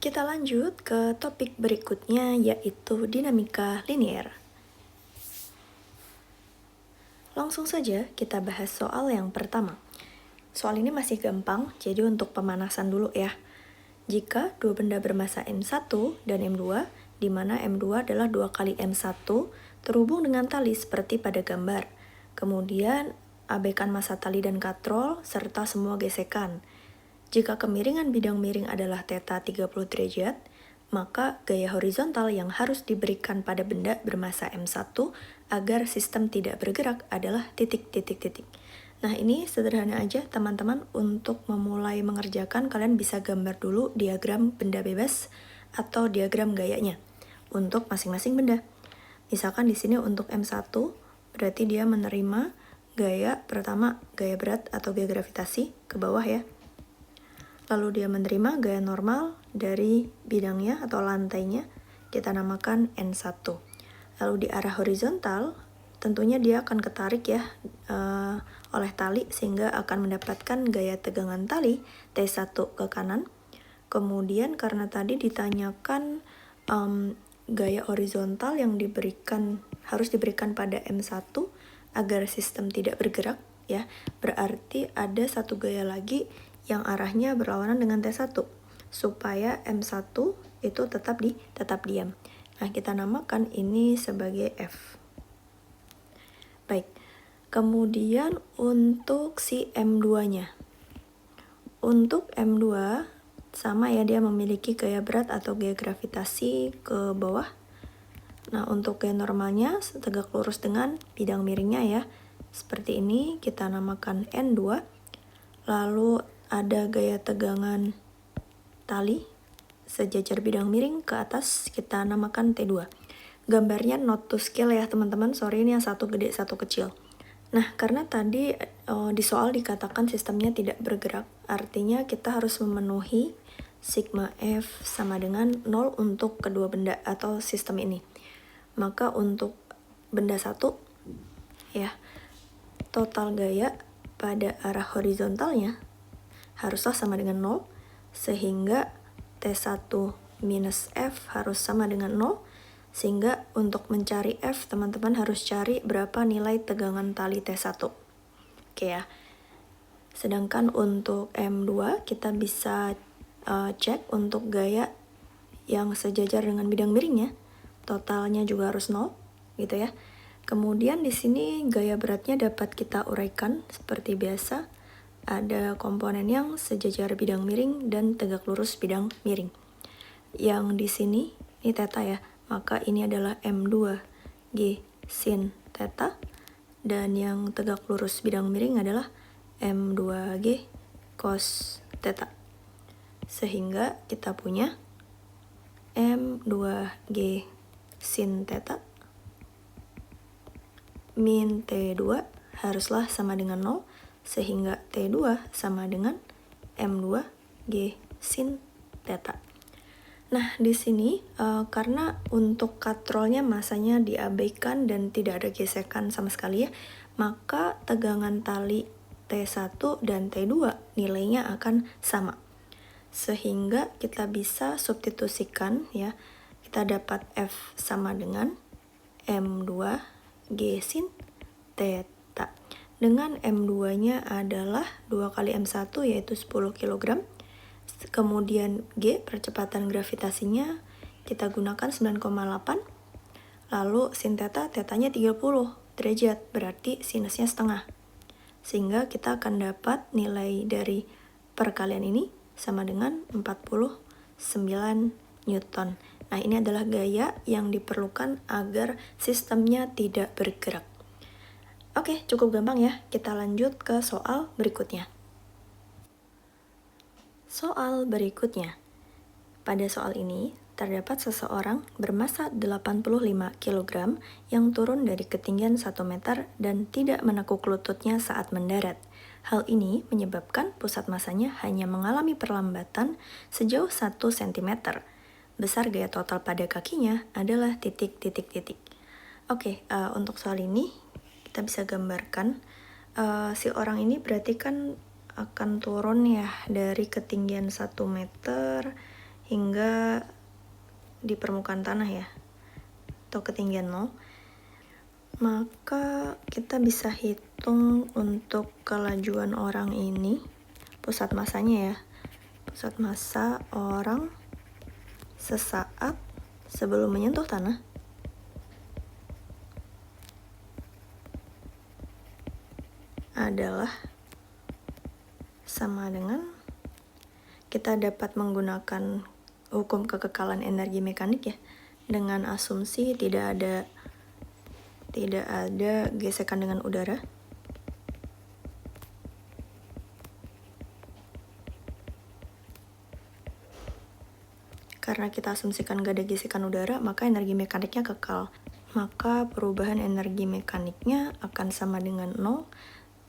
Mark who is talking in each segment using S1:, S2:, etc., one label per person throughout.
S1: Kita lanjut ke topik berikutnya, yaitu dinamika linier. Langsung saja kita bahas soal yang pertama. Soal ini masih gampang, jadi untuk pemanasan dulu ya. Jika dua benda bermasa M1 dan M2, di mana M2 adalah 2 kali M1, terhubung dengan tali seperti pada gambar. Kemudian, abaikan massa tali dan katrol, serta semua gesekan. Jika kemiringan bidang miring adalah θ 30 derajat, maka gaya horizontal yang harus diberikan pada benda bermasa M1 agar sistem tidak bergerak adalah titik. Nah, ini sederhana aja teman-teman. Untuk memulai mengerjakan, kalian bisa gambar dulu diagram benda bebas atau diagram gayanya untuk masing-masing benda. Misalkan di sini untuk M1, berarti dia menerima gaya pertama, gaya berat atau gaya gravitasi ke bawah ya. Lalu dia menerima gaya normal dari bidangnya atau lantainya, kita namakan N1. Lalu di arah horizontal, tentunya dia akan ketarik ya oleh tali, sehingga akan mendapatkan gaya tegangan tali T1 ke kanan. Kemudian karena tadi ditanyakan gaya horizontal yang harus diberikan pada M1 agar sistem tidak bergerak ya, berarti ada satu gaya lagi yang arahnya berlawanan dengan T1 supaya M1 itu tetap diam. Nah, kita namakan ini sebagai F. Baik. Kemudian untuk si M2-nya. Untuk M2 sama ya, dia memiliki gaya berat atau gaya gravitasi ke bawah. Nah, untuk gaya normalnya tegak lurus dengan bidang miringnya ya. Seperti ini kita namakan N2. Lalu ada gaya tegangan tali sejajar bidang miring ke atas, kita namakan T2. Gambarnya not to scale ya teman-teman, sorry ini yang satu gede satu kecil. Nah, karena tadi di soal dikatakan sistemnya tidak bergerak, artinya kita harus memenuhi sigma F sama dengan 0 untuk kedua benda atau sistem ini. Maka untuk benda 1 ya, total gaya pada arah horizontalnya haruslah sama dengan 0, sehingga T1 minus F harus sama dengan 0, sehingga untuk mencari F, teman-teman harus cari berapa nilai tegangan tali T1. Oke ya. Sedangkan untuk M2, kita bisa cek untuk gaya yang sejajar dengan bidang miringnya, totalnya juga harus 0, gitu ya. Kemudian di sini gaya beratnya dapat kita uraikan seperti biasa. Ada komponen yang sejajar bidang miring dan tegak lurus bidang miring. Yang di sini, ini θ ya, maka ini adalah M2 G sin θ, dan yang tegak lurus bidang miring adalah M2 G cos θ. Sehingga kita punya M2 G sin θ min T2 haruslah sama dengan 0, sehingga T2 sama dengan M2 G sin θ. Nah, di sini karena untuk katrolnya masanya diabaikan dan tidak ada gesekan sama sekali ya, maka tegangan tali T1 dan T2 nilainya akan sama. Sehingga kita bisa substitusikan ya, kita dapat F sama dengan M2 G sin θ. Dengan M2-nya adalah 2 kali M1 yaitu 10 kg. Kemudian G, percepatan gravitasinya kita gunakan 9,8. Lalu sin θ, θ-nya 30 derajat, berarti sinusnya setengah. Sehingga kita akan dapat nilai dari perkalian ini sama dengan 49 Newton. Nah, ini adalah gaya yang diperlukan agar sistemnya tidak bergerak. Oke, cukup gampang ya. Kita lanjut ke soal berikutnya. Soal berikutnya. Pada soal ini, terdapat seseorang bermasa 85 kg yang turun dari ketinggian 1 meter dan tidak menekuk lututnya saat mendarat. Hal ini menyebabkan pusat masanya hanya mengalami perlambatan sejauh 1 cm. Besar gaya total pada kakinya adalah titik. Oke, untuk soal ini kita bisa gambarkan si orang ini berarti kan akan turun ya dari ketinggian 1 meter hingga di permukaan tanah ya, atau ketinggian 0. Maka kita bisa hitung untuk kelajuan orang ini, pusat masanya ya, pusat massa orang sesaat sebelum menyentuh tanah adalah sama dengan, kita dapat menggunakan hukum kekekalan energi mekanik ya, dengan asumsi tidak ada gesekan dengan udara. Karena kita asumsikan gak ada gesekan udara, maka energi mekaniknya kekal. Maka perubahan energi mekaniknya akan sama dengan 0,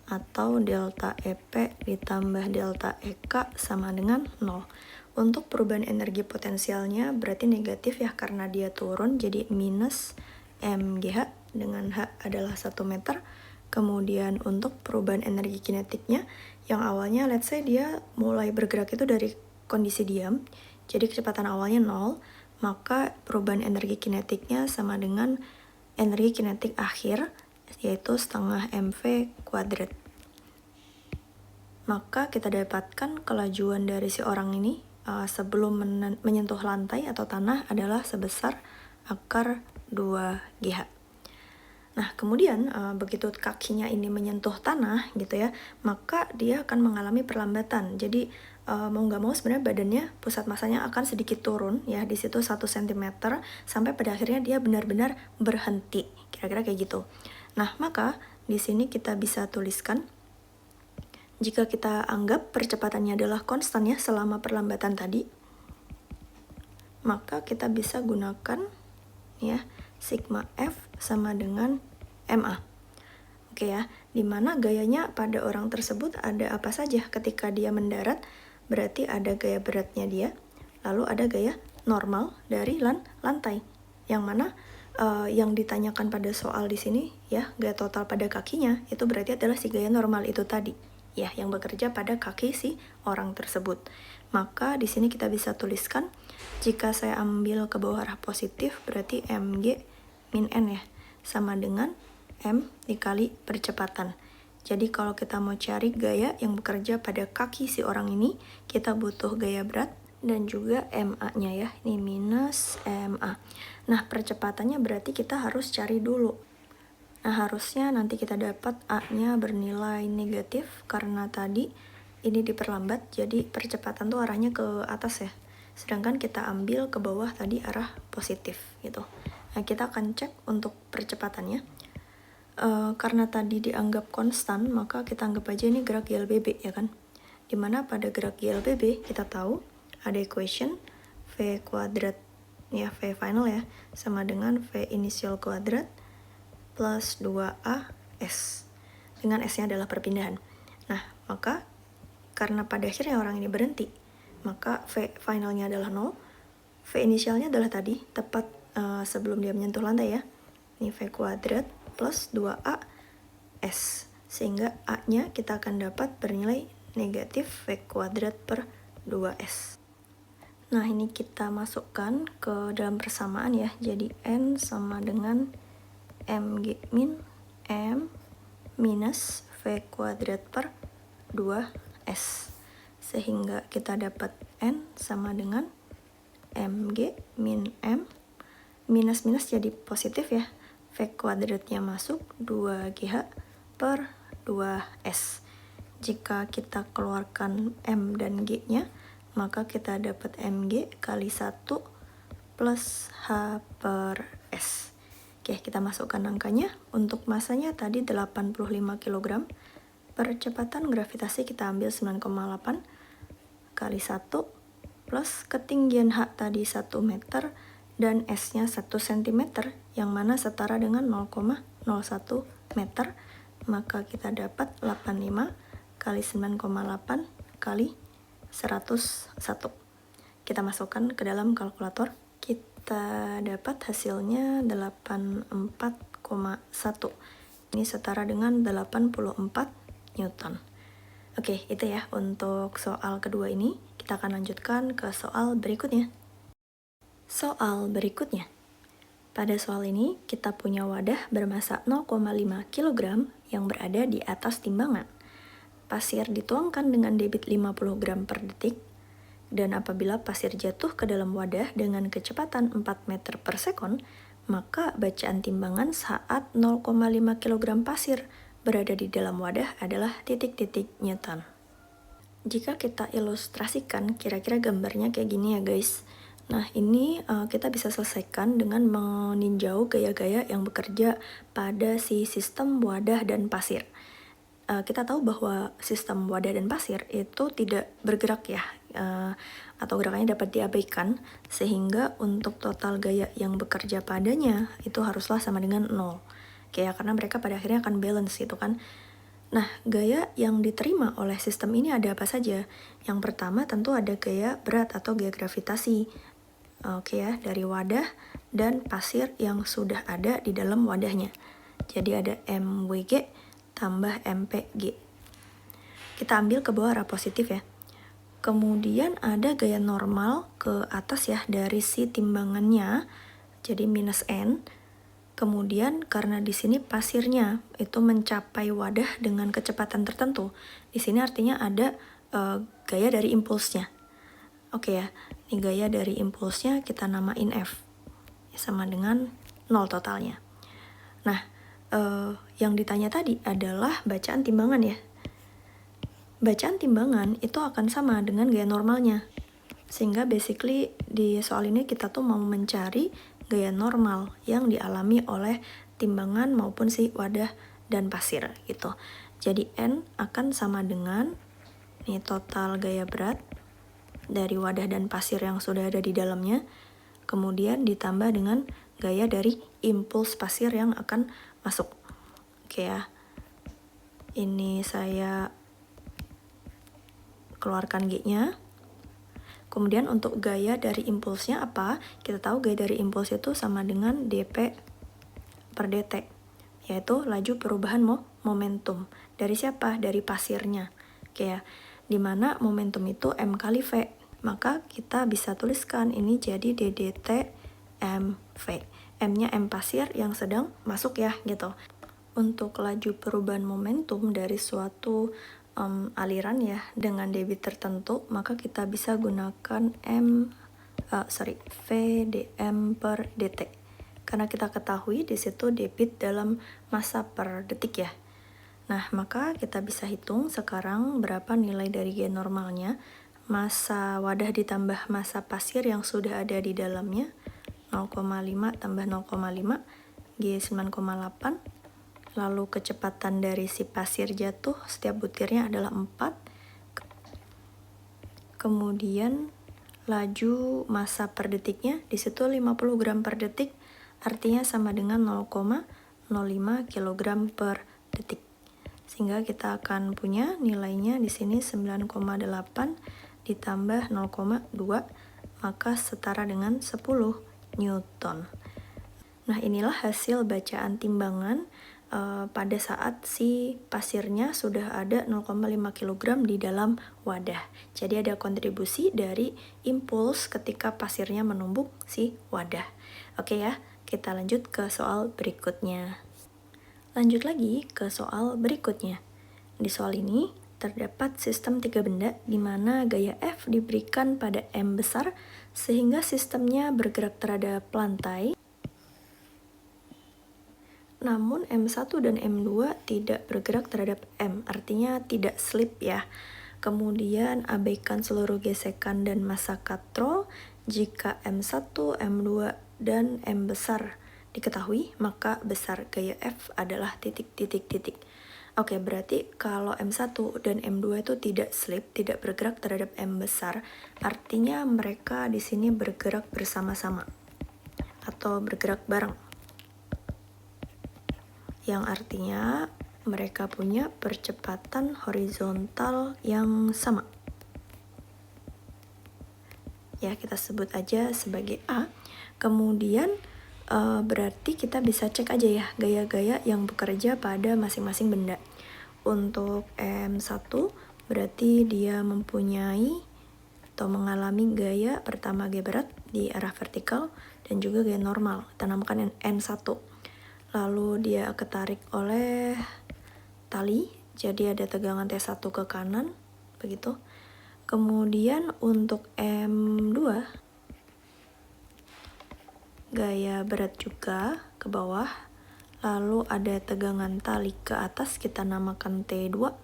S1: atau delta EP ditambah delta EK sama dengan 0. Untuk perubahan energi potensialnya berarti negatif ya, karena dia turun, jadi minus MGH dengan H adalah 1 meter. Kemudian untuk perubahan energi kinetiknya, yang awalnya let's say dia mulai bergerak itu dari kondisi diam, jadi kecepatan awalnya 0, maka perubahan energi kinetiknya sama dengan energi kinetik akhir, yaitu setengah mv kuadrat. Maka kita dapatkan kelajuan dari si orang ini sebelum menyentuh lantai atau tanah adalah sebesar akar 2GH. Nah, kemudian begitu kakinya ini menyentuh tanah gitu ya, maka dia akan mengalami perlambatan. Jadi mau nggak mau sebenarnya badannya, pusat massanya akan sedikit turun ya, di situ 1 cm sampai pada akhirnya dia benar-benar berhenti. Kira-kira kayak gitu. Nah, maka di sini kita bisa tuliskan, jika kita anggap percepatannya adalah konstan ya selama perlambatan tadi, maka kita bisa gunakan ya sigma F sama dengan MA. Oke ya, dimana gayanya pada orang tersebut ada apa saja ketika dia mendarat, berarti ada gaya beratnya dia, lalu ada gaya normal dari lantai, yang mana yang ditanyakan pada soal di sini ya, gaya total pada kakinya itu berarti adalah si gaya normal itu tadi ya, yang bekerja pada kaki si orang tersebut. Maka di sini kita bisa tuliskan, jika saya ambil ke bawah arah positif berarti mg min n ya, sama dengan m dikali percepatan. Jadi kalau kita mau cari gaya yang bekerja pada kaki si orang ini, kita butuh gaya berat dan juga MA-nya ya, ini minus MA. Nah, percepatannya berarti kita harus cari dulu. Nah, harusnya nanti kita dapat A-nya bernilai negatif, karena tadi ini diperlambat, jadi percepatan tuh arahnya ke atas ya. Sedangkan kita ambil ke bawah tadi arah positif gitu. Nah, kita akan cek untuk percepatannya. Karena tadi dianggap konstan, maka kita anggap aja ini gerak GLBB ya kan. Dimana pada gerak GLBB kita tahu ada equation V kuadrat ya, V final ya, sama dengan V initial kuadrat plus 2AS, dengan S-nya adalah perpindahan. Nah, maka karena pada akhirnya orang ini berhenti, maka V finalnya adalah 0, V inisialnya adalah tadi, tepat sebelum dia menyentuh lantai ya, ini V kuadrat plus 2AS, sehingga A-nya kita akan dapat bernilai negatif V kuadrat per 2S. Nah, ini kita masukkan ke dalam persamaan ya, jadi N sama dengan mg min m minus v kuadrat per 2s, sehingga kita dapat n sama dengan mg min m minus jadi positif ya, v kuadratnya masuk 2gh per 2s. Jika kita keluarkan m dan g nya, maka kita dapat mg kali 1 plus h per s. Oke, kita masukkan angkanya. Untuk masanya tadi 85 kg. Percepatan gravitasi kita ambil 9,8 kali 1 plus ketinggian H tadi 1 meter dan S-nya 1 cm, yang mana setara dengan 0,01 meter. Maka kita dapat 85 kali 9,8 kali 101. Kita masukkan ke dalam kalkulator. Kita dapat hasilnya 84,1. Ini setara dengan 84 Newton. Oke, itu ya untuk soal kedua ini. kita akan lanjutkan ke soal berikutnya. Soal berikutnya. Pada soal ini, kita punya wadah bermassa 0,5 kg yang berada di atas timbangan. Pasir dituangkan dengan debit 50 gram per detik, dan apabila pasir jatuh ke dalam wadah dengan kecepatan 4 meter per sekon, maka bacaan timbangan saat 0,5 kg pasir berada di dalam wadah adalah titik-titik Newton. Jika kita ilustrasikan, kira-kira gambarnya kayak gini ya guys. Nah, ini kita bisa selesaikan dengan meninjau gaya-gaya yang bekerja pada si sistem wadah dan pasir. Kita tahu bahwa sistem wadah dan pasir itu tidak bergerak ya, atau gerakannya dapat diabaikan, sehingga untuk total gaya yang bekerja padanya itu haruslah sama dengan 0. Kayak karena mereka pada akhirnya akan balance gitu kan. Nah, gaya yang diterima oleh sistem ini ada apa saja? Yang pertama tentu ada gaya berat atau gaya gravitasi. Oke ya, dari wadah dan pasir yang sudah ada di dalam wadahnya. Jadi ada MWG tambah MPG. Kita ambil ke bawah arah positif ya. Kemudian ada gaya normal ke atas ya dari si timbangannya, jadi minus N. Kemudian karena di sini pasirnya itu mencapai wadah dengan kecepatan tertentu. Di sini artinya ada gaya dari impulsnya. Oke ya, ini gaya dari impulsnya kita namain F. Sama dengan 0 totalnya. Nah, yang ditanya tadi adalah bacaan timbangan ya. Bacaan timbangan itu akan sama dengan gaya normalnya. Sehingga basically di soal ini kita tuh mau mencari gaya normal yang dialami oleh timbangan maupun si wadah dan pasir gitu. Jadi N akan sama dengan ini total gaya berat dari wadah dan pasir yang sudah ada di dalamnya, kemudian ditambah dengan gaya dari impuls pasir yang akan masuk. Oke ya, ini saya keluarkan G-nya. Kemudian untuk gaya dari impulsnya apa? Kita tahu gaya dari impuls itu sama dengan dp per dt, yaitu laju perubahan momentum. Dari siapa? Dari pasirnya. Oke ya, dimana momentum itu M kali V. Maka kita bisa tuliskan ini jadi ddt mv. M-nya M pasir yang sedang masuk ya, gitu. Untuk laju perubahan momentum dari suatu aliran ya dengan debit tertentu, maka kita bisa gunakan V dm per dt, karena kita ketahui di situ debit dalam massa per detik ya. Nah, maka kita bisa hitung sekarang berapa nilai dari G normalnya. Massa wadah ditambah massa pasir yang sudah ada di dalamnya, 0,5 tambah 0,5 G 9,8. Lalu kecepatan dari si pasir jatuh setiap butirnya adalah 4. Kemudian laju massa per detiknya di situ 50 gram per detik, artinya sama dengan 0,05 kg per detik. Sehingga kita akan punya nilainya di sini 9,8 ditambah 0,2, maka setara dengan 10 Newton. Nah, inilah hasil bacaan timbangan pada saat si pasirnya sudah ada 0,5 kg di dalam wadah. Jadi ada kontribusi dari impuls ketika pasirnya menumbuk si wadah. Oke ya, kita lanjut ke soal berikutnya. Lanjut lagi ke soal berikutnya. Di soal ini terdapat sistem 3 benda di mana gaya F diberikan pada M besar sehingga sistemnya bergerak terhadap lantai. Namun M1 dan M2 tidak bergerak terhadap M, artinya tidak slip ya. Kemudian abaikan seluruh gesekan dan massa katrol. Jika M1, M2, dan M besar diketahui, maka besar gaya F adalah titik-titik-titik. Oke, berarti kalau M1 dan M2 itu tidak slip, tidak bergerak terhadap M besar, artinya mereka di sini bergerak bersama-sama atau bergerak bareng, yang artinya mereka punya percepatan horizontal yang sama. Ya, kita sebut aja sebagai A. Kemudian berarti kita bisa cek aja ya gaya-gaya yang bekerja pada masing-masing benda. Untuk M1 berarti dia mempunyai atau mengalami gaya pertama G berat di arah vertikal dan juga gaya normal. Kita namakan N1. Lalu dia ketarik oleh tali, jadi ada tegangan T1 ke kanan, begitu. Kemudian untuk M2, gaya berat juga ke bawah, lalu ada tegangan tali ke atas, kita namakan T2,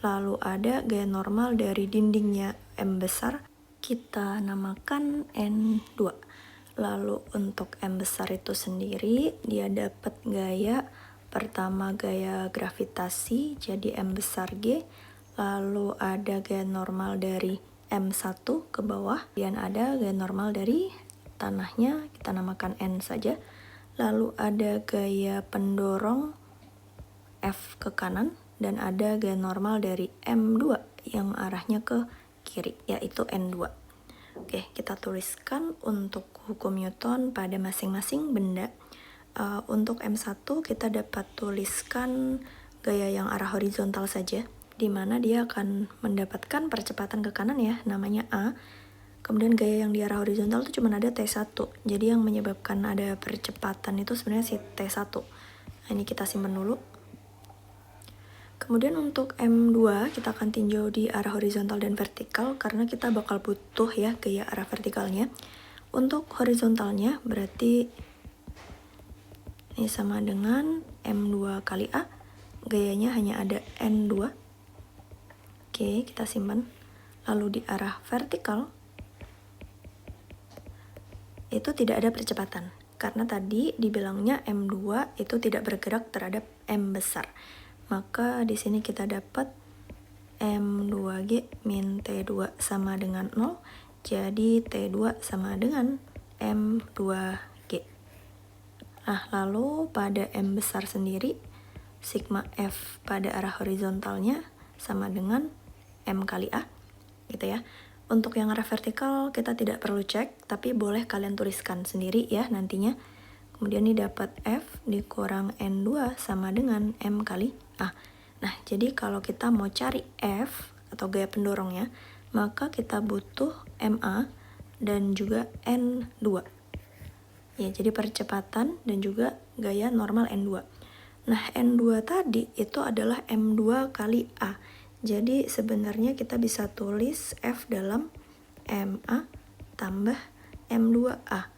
S1: lalu ada gaya normal dari dindingnya M besar, kita namakan N2. Lalu untuk M besar itu sendiri, dia dapat gaya pertama gaya gravitasi, jadi M besar G, lalu ada gaya normal dari M1 ke bawah, dan ada gaya normal dari tanahnya, kita namakan N saja. Lalu ada gaya pendorong F ke kanan, dan ada gaya normal dari M2 yang arahnya ke kiri, yaitu N2. Oke, kita tuliskan untuk hukum Newton pada masing-masing benda. Untuk M1 kita dapat tuliskan gaya yang arah horizontal saja, di mana dia akan mendapatkan percepatan ke kanan ya, namanya A. Kemudian gaya yang di arah horizontal itu cuma ada T1. Jadi yang menyebabkan ada percepatan itu sebenarnya si T1. Nah, ini kita simpan dulu. Kemudian untuk M2 kita akan tinjau di arah horizontal dan vertikal karena kita bakal butuh ya gaya arah vertikalnya. Untuk horizontalnya berarti ini sama dengan M2 kali A. Gayanya hanya ada N2. Oke, kita simpan. Lalu di arah vertikal itu tidak ada percepatan karena tadi dibilangnya M2 itu tidak bergerak terhadap M besar. Maka di sini kita dapat M2G min T2 sama dengan 0, jadi T2 sama dengan M2G. Nah, lalu pada M besar sendiri, sigma F pada arah horizontalnya sama dengan M kali A, gitu ya. Untuk yang arah vertikal kita tidak perlu cek, tapi boleh kalian tuliskan sendiri ya nantinya. Kemudian ini dapat F dikurang N2 sama dengan M kali A. Nah, jadi kalau kita mau cari F atau gaya pendorongnya, maka kita butuh MA dan juga N2. Ya, jadi percepatan dan juga gaya normal N2. Nah, N2 tadi itu adalah M2 kali A. Jadi sebenarnya kita bisa tulis F dalam MA tambah M2A.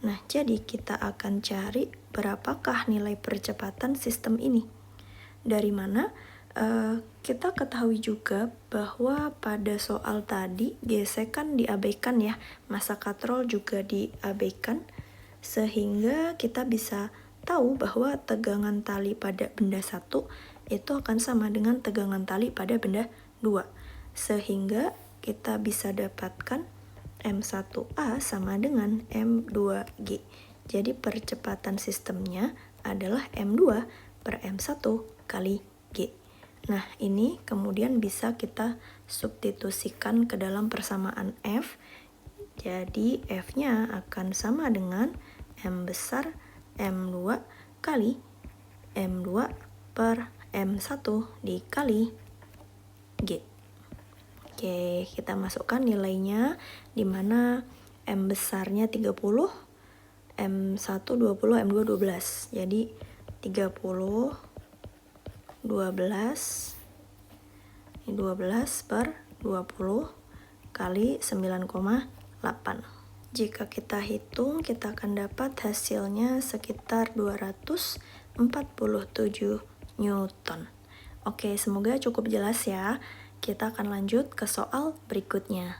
S1: Nah, jadi kita akan cari berapakah nilai percepatan sistem ini. Dari mana? Kita ketahui juga bahwa pada soal tadi gesekan diabaikan ya, massa katrol juga diabaikan, sehingga kita bisa tahu bahwa tegangan tali pada benda 1 itu akan sama dengan tegangan tali pada benda 2. Sehingga kita bisa dapatkan M1A sama dengan M2G. Jadi percepatan sistemnya adalah M2 per M1 kali G. Nah, ini kemudian bisa kita substitusikan ke dalam persamaan F. Jadi F-nya akan sama dengan M besar M2 kali M2 per M1 dikali G. Oke, kita masukkan nilainya di mana M besarnya 30, M1 20, M2 12. Jadi 30, 12, ini 12 per 20 kali 9,8. Jika kita hitung, kita akan dapat hasilnya sekitar 247 Newton. Oke, semoga cukup jelas ya. Kita akan lanjut ke soal berikutnya.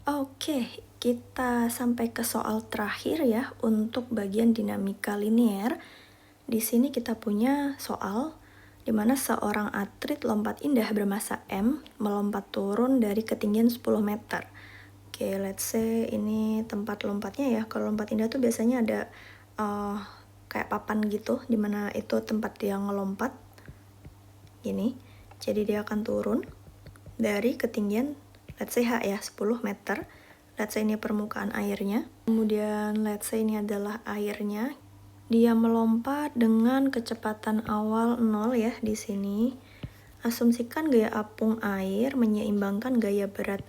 S1: Oke, kita sampai ke soal terakhir ya untuk bagian dinamika linear. Di sini kita punya soal di mana seorang atlet lompat indah bermasa M melompat turun dari ketinggian 10 meter. Oke, let's say ini tempat lompatnya ya. Kalau lompat indah tuh biasanya ada kayak papan gitu, di mana itu tempat dia ngelompat. Gini, jadi dia akan turun dari ketinggian let's say H ya, 10 meter. Let's say ini permukaan airnya. Kemudian let's say ini adalah airnya. Dia melompat dengan kecepatan awal 0 ya di sini. Asumsikan gaya apung air menyeimbangkan gaya berat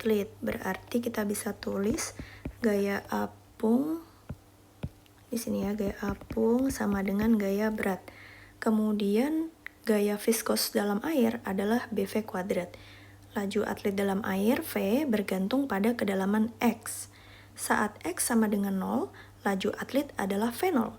S1: atlet. Berarti kita bisa tulis gaya apung di sini ya, gaya apung sama dengan gaya berat. Kemudian gaya viskos dalam air adalah BV kuadrat. Laju atlet dalam air V bergantung pada kedalaman X. Saat X sama dengan 0, laju atlet adalah V0.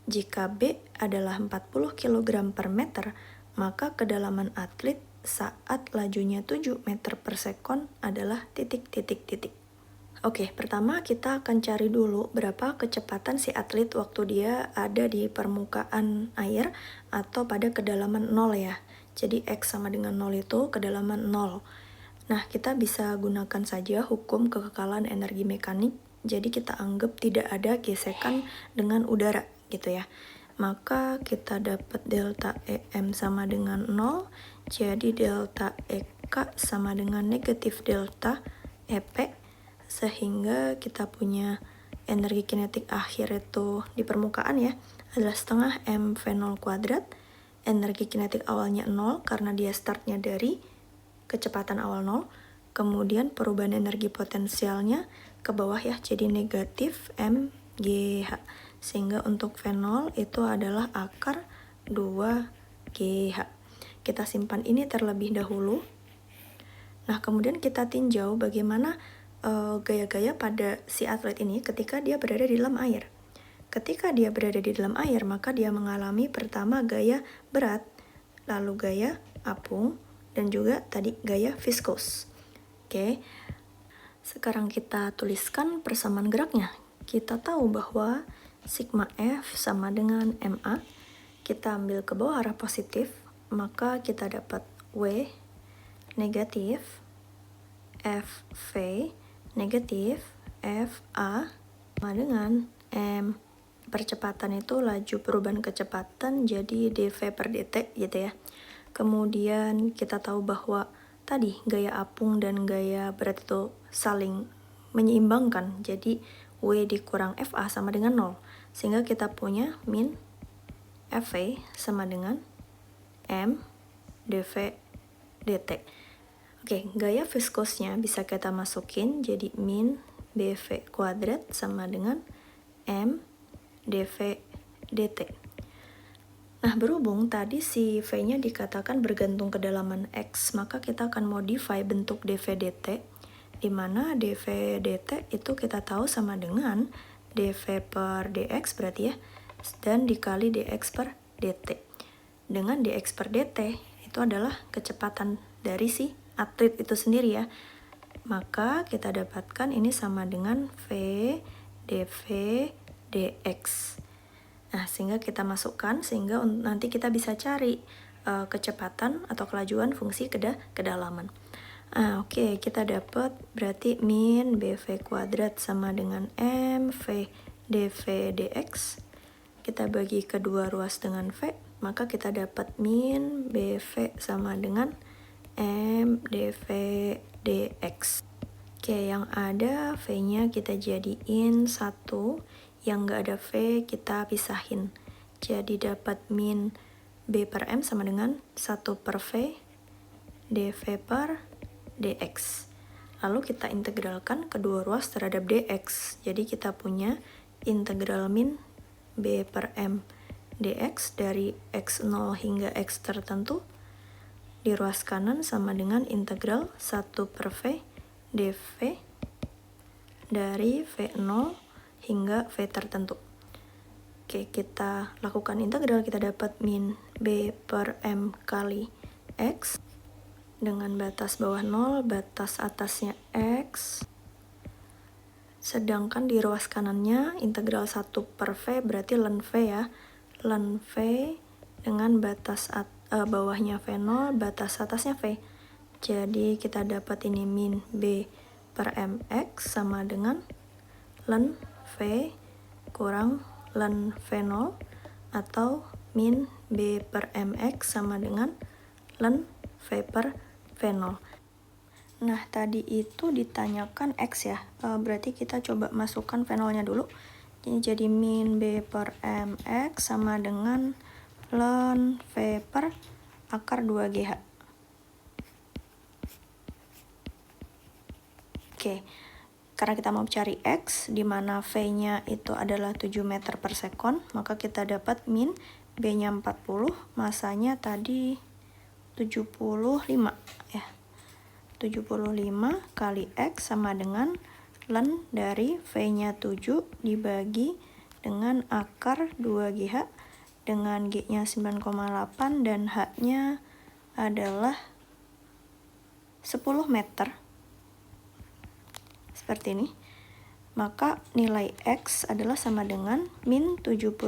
S1: Jika B adalah 40 kg per meter, maka kedalaman atlet saat lajunya 7 meter per sekon adalah titik-titik-titik. Oke, pertama kita akan cari dulu berapa kecepatan si atlet waktu dia ada di permukaan air atau pada kedalaman 0 ya. Jadi X sama dengan 0 itu kedalaman 0. Nah, kita bisa gunakan saja hukum kekekalan energi mekanik. Jadi kita anggap tidak ada gesekan dengan udara gitu ya. Maka kita dapat delta EM sama dengan 0. Jadi delta EK sama dengan negatif delta EP. Sehingga kita punya energi kinetik akhir itu di permukaan ya adalah setengah M V0 kuadrat. Energi kinetik awalnya 0 karena dia startnya dari kecepatan awal 0. Kemudian perubahan energi potensialnya ke bawah ya, jadi negatif MGH. Sehingga untuk V0 itu adalah akar 2GH. Kita simpan ini terlebih dahulu. Nah, kemudian kita tinjau bagaimana gaya-gaya pada si atlet ini ketika dia berada di dalam air. Ketika dia berada di dalam air, maka dia mengalami pertama gaya berat, lalu gaya apung, dan juga tadi gaya viskos. Oke, sekarang kita tuliskan persamaan geraknya. Kita tahu bahwa sigma F sama dengan MA. Kita ambil ke bawah arah positif, maka kita dapat W negatif, FV negatif, FA sama dengan M. Percepatan itu laju perubahan kecepatan, jadi dV per dt gitu ya. Kemudian kita tahu bahwa tadi gaya apung dan gaya berat itu saling menyeimbangkan, jadi W dikurang FA sama dengan 0. Sehingga kita punya min FV sama dengan M dV dt. Oke, gaya viskosnya bisa kita masukin jadi min BV kuadrat sama dengan M dV dt. Nah, berhubung tadi si V-nya dikatakan bergantung kedalaman X, maka kita akan modify bentuk dV dt, di mana dV dt itu kita tahu sama dengan dV per dx berarti ya, dan dikali dx per dt. Dengan dx per dt itu adalah kecepatan dari si atlet itu sendiri ya. Maka kita dapatkan ini sama dengan V dV dx. Nah, sehingga kita masukkan sehingga nanti kita bisa cari kecepatan atau kelajuan fungsi kedalaman. Oke, kita dapat berarti min BV kuadrat sama dengan MV dV dx. Kita bagi kedua ruas dengan V, maka kita dapat min BV sama dengan M dV dx. Oke, yang ada V-nya kita jadiin 1, yang nggak ada V kita pisahin. Jadi dapat min B per M sama dengan 1 per V dV per dx. Lalu kita integralkan kedua ruas terhadap dx. Jadi kita punya integral min B per M dx dari x0 hingga x tertentu di ruas kanan sama dengan integral 1 per V dV dari V0 hingga V tertentu. Oke, kita lakukan integral, kita dapat min B per M kali X dengan batas bawah 0, batas atasnya X. Sedangkan di ruas kanannya integral 1 per V berarti ln V ya. Ln V dengan batas bawahnya V0, batas atasnya V. Jadi kita dapat ini min B per MX sama dengan ln V kurang ln V0 atau min B per MX sama dengan ln V per V0. Nah, tadi itu ditanyakan X ya, berarti kita coba masukkan V0-nya dulu. Ini jadi min B per MX sama dengan ln V per akar 2GH. Oke, karena kita mau cari X, di mana V-nya itu adalah 7 meter per sekon, maka kita dapat min B-nya 40, masanya tadi 75 ya. 75 kali X sama dengan ln dari V-nya 7 dibagi dengan akar 2GH dengan G-nya 9,8 dan H-nya adalah 10 meter. Seperti ini. Maka nilai X adalah sama dengan min 75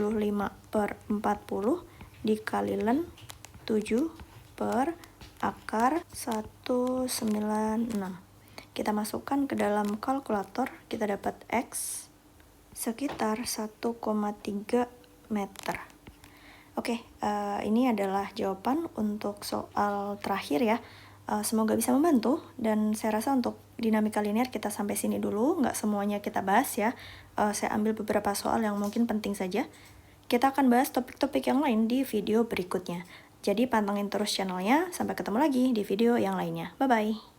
S1: per 40 dikali ln 7 per akar 196. Kita masukkan ke dalam kalkulator, kita dapat X sekitar 1,3 meter. Oke, ini adalah jawaban untuk soal terakhir ya. Semoga bisa membantu, dan saya rasa untuk dinamika linear kita sampai sini dulu, nggak semuanya kita bahas ya. Saya ambil beberapa soal yang mungkin penting saja. Kita akan bahas topik-topik yang lain di video berikutnya. Jadi pantengin terus channelnya, sampai ketemu lagi di video yang lainnya. Bye-bye!